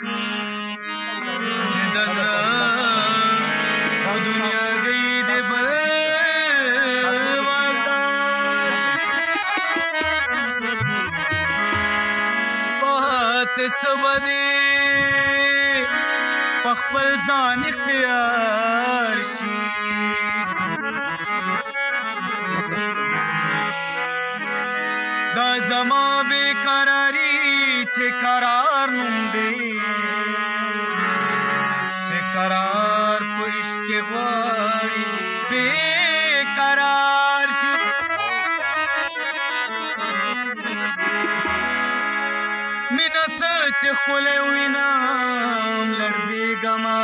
چې د زړه په دنیا کې د بل واکدار پاتې سوه دې په خپل ځان اختیار شي دا زما بېقراري چې قرار نوم دی چې قرار په عشق کې غواړي بېقرار شي مینه څه چې ښکلی وینم لړزېږمه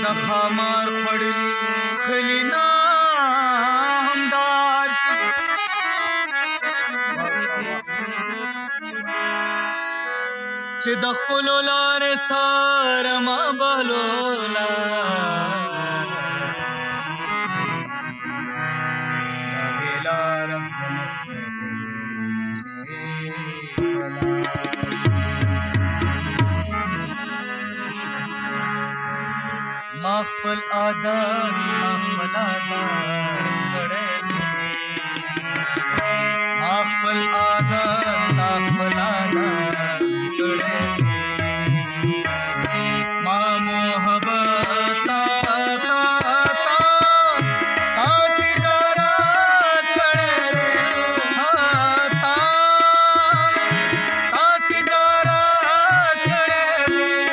د ښامار خوړلي خلینا همدار شي چې د خپلو لارې څارمه بهلوله دا بېلاره ما خپل عادت کړی دی ما خپل عادت کړی دی ما محبت تا تجارت کړی دی تا تجارت کړی دی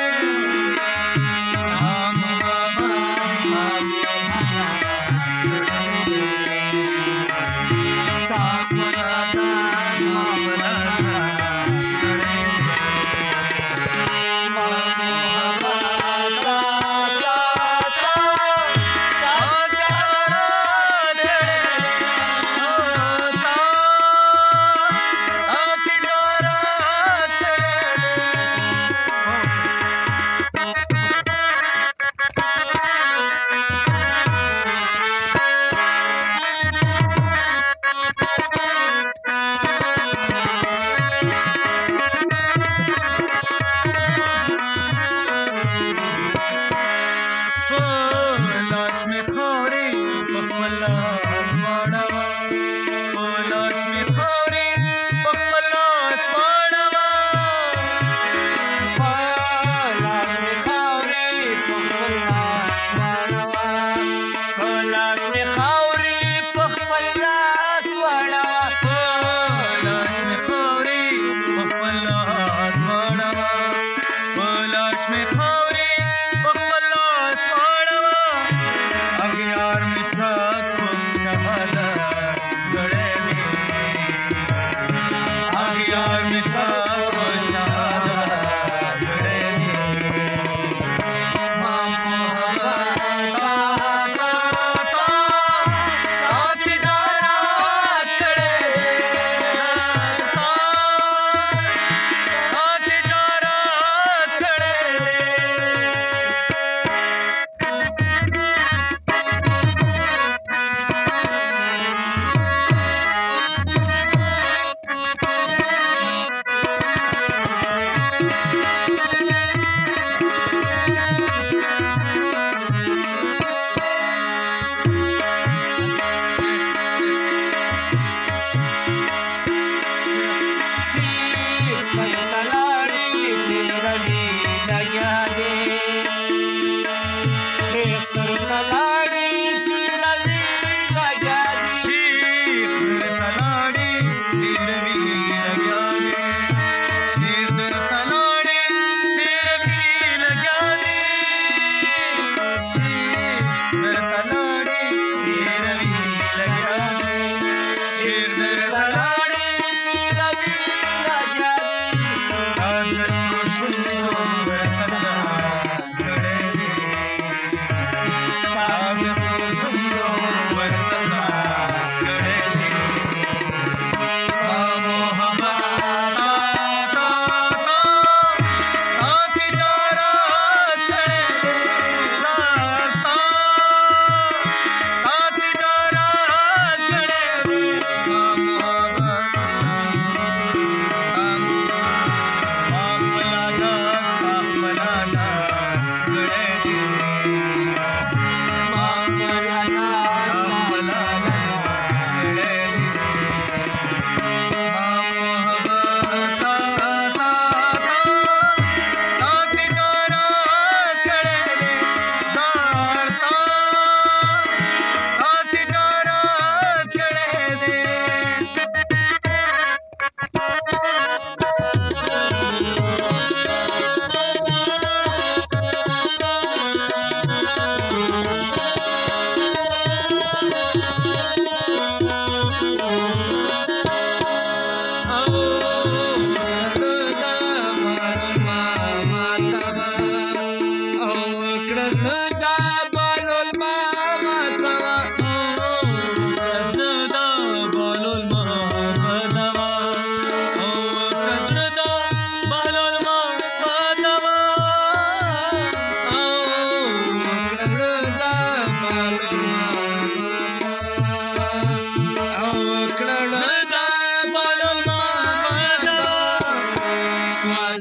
मोहब्बत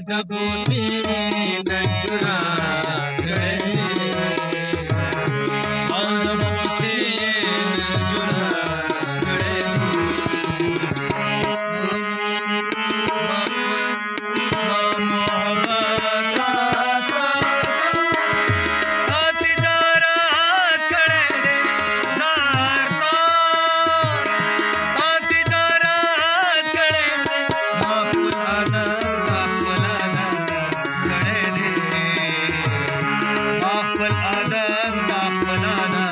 दबोसी नंजुरा कड़े साल दबोसी नंजुरा कड़े आदम दाखवला